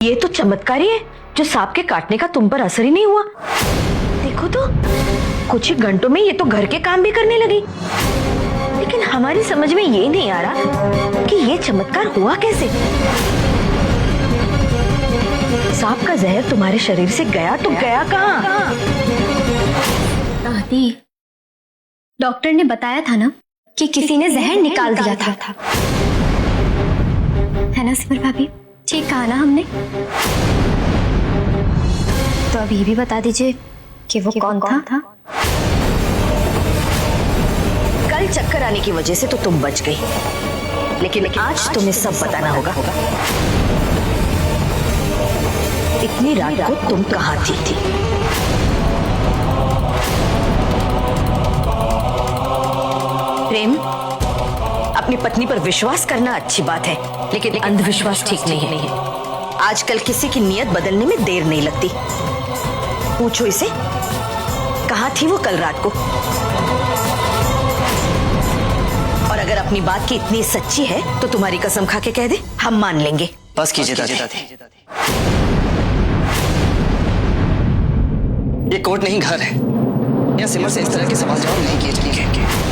ये तो चमत्कार ही है जो सांप के काटने का तुम पर असर ही नहीं हुआ। देखो तो कुछ ही घंटों में ये तो घर के काम भी करने लगी। लेकिन हमारी समझ में ये नहीं आ रहा कि ये चमत्कार हुआ कैसे। सांप का जहर तुम्हारे शरीर से गया तो गया कहाँ? दादी, डॉक्टर ने बताया था ना कि किसी ने जहर निकाल दिया था। है ना सिमर भाभी, ठीक कहा ना हमने? तो अब ये भी बता दीजिए कि वो कौन था? कल चक्कर आने की वजह से तो तुम बच गई, लेकिन आज तुम्हें सब बताना होगा। इतनी रात को तुम कहाँ थी? प्रेम, अपनी पत्नी पर विश्वास करना अच्छी बात है, लेकिन अंधविश्वास ठीक नहीं है। आजकल किसी की नियत बदलने में देर नहीं लगती। पूछो इसे, कहाँ थी वो कल रात को? और अगर अपनी बात की इतनी सच्ची है तो तुम्हारी कसम खा के कह दे, हम मान लेंगे। बस कीजिए दादी। ये कोर्ट नहीं घर है। यहाँ सिमर से इस तरह के सवाल जवाब नहीं किए जाएंगे।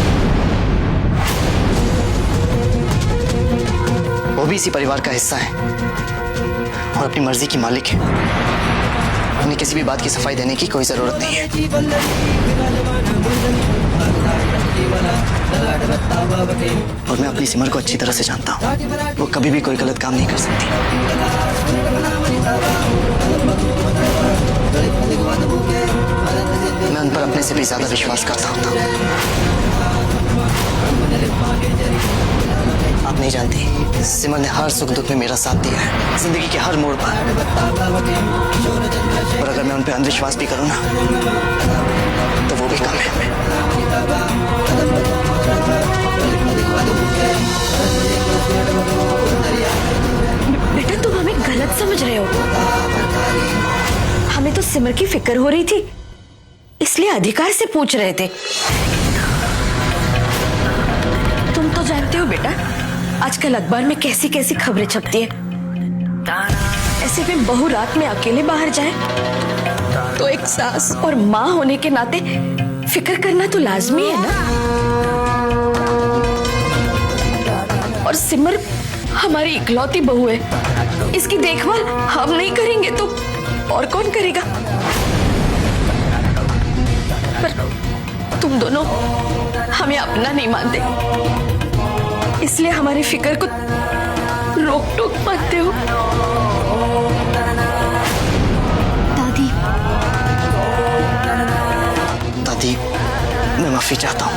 वो भी इसी परिवार का हिस्सा है और अपनी मर्जी की मालिक है। उन्हें किसी भी बात की सफाई देने की कोई जरूरत नहीं है। और मैं अपनी सिमर को अच्छी तरह से जानता हूँ। वो कभी भी कोई गलत काम नहीं कर सकती। मैं उन पर अपने से भी ज्यादा विश्वास करता हूँ। आप नहीं जानती, सिमर ने हर सुख दुख में मेरा साथ दिया है, जिंदगी के हर मोड़ पर। और अगर मैं उन पर अंधविश्वास भी करूँ ना, तो वो भी कम है। बेटा, तुम हमें गलत समझ रहे हो। हमें तो सिमर की फिक्र हो रही थी, इसलिए अधिकार से पूछ रहे थे। तुम तो जानते हो बेटा, आजकल अखबार में कैसी कैसी खबरें छपती है। ऐसे में बहू रात में अकेले बाहर जाए तो एक सास और माँ होने के नाते फिक्र करना तो लाजमी है ना। और सिमर हमारी इकलौती बहू है, इसकी देखभाल हम नहीं करेंगे तो और कौन करेगा? पर तुम दोनों हमें अपना नहीं मानते, इसलिए हमारी फिक्र को रोक टोक मानते हो। दादी, मैं माफी चाहता हूँ।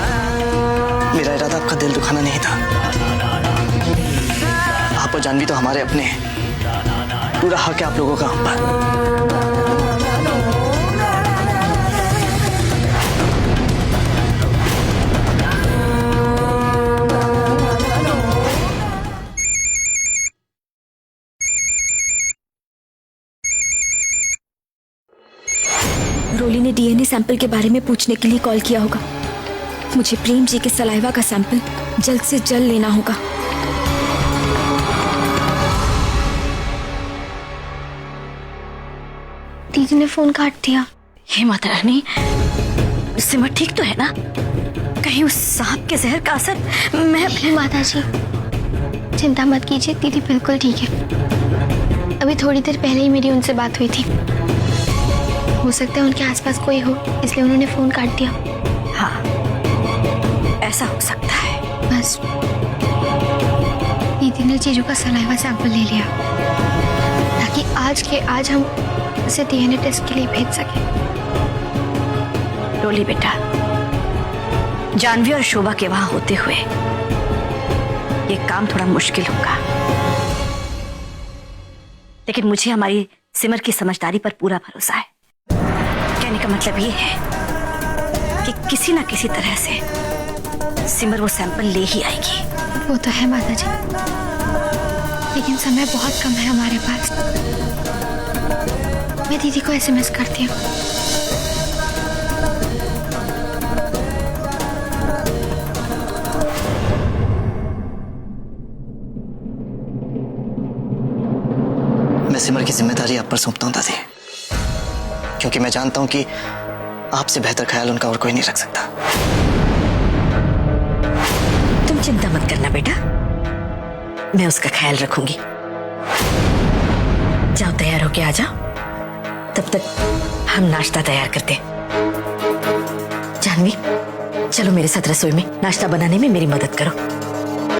मेरा इरादा आपका दिल दुखाना नहीं था। आप और जानवी तो हमारे अपने हैं। पूरा हक है आप लोगों का हम पर। रोली ने डीएनए सैंपल के बारे में पूछने के लिए कॉल किया होगा। मुझे प्रेम जी के सलाइवा का सैंपल जल्द से जल्द लेना होगा। दीदी ने फोन काट दिया। हे माता रानी, सिमर ठीक तो है ना? कहीं उस सांप के जहर का असर मैं... माता जी, चिंता मत कीजिए, दीदी बिल्कुल ठीक है। अभी थोड़ी देर पहले ही मेरी उनसे बात हुई थी। हो सकता है उनके आसपास कोई हो, इसलिए उन्होंने फोन काट दिया। हाँ, ऐसा हो सकता है। बस दीदी ने जीजू का सलाइवा सैंपल ले लिया ताकि आज के आज हम उसे डीएनए टेस्ट के लिए भेज सकें। रोली बेटा, जानवी और शोभा के वहां होते हुए ये काम थोड़ा मुश्किल होगा, लेकिन मुझे हमारी सिमर की समझदारी पर पूरा भरोसा है। कहने का मतलब ये है कि किसी ना किसी तरह से सिमर वो सैंपल ले ही आएगी। वो तो है माता जी, लेकिन समय बहुत कम है हमारे पास। मैं दीदी को एसएमएस करती हूँ। मैं सिमर की की जिम्मेदारी आप पर सौंपता हूं दादी, क्योंकि मैं जानता हूं कि आपसे बेहतर ख्याल उनका और कोई नहीं रख सकता। तुम चिंता मत करना बेटा, मैं उसका ख्याल रखूंगी। जाओ तैयार होके आ जाओ, तब तक हम नाश्ता तैयार करते हैं। जानवी, चलो मेरे साथ रसोई में नाश्ता बनाने में मेरी मदद करो।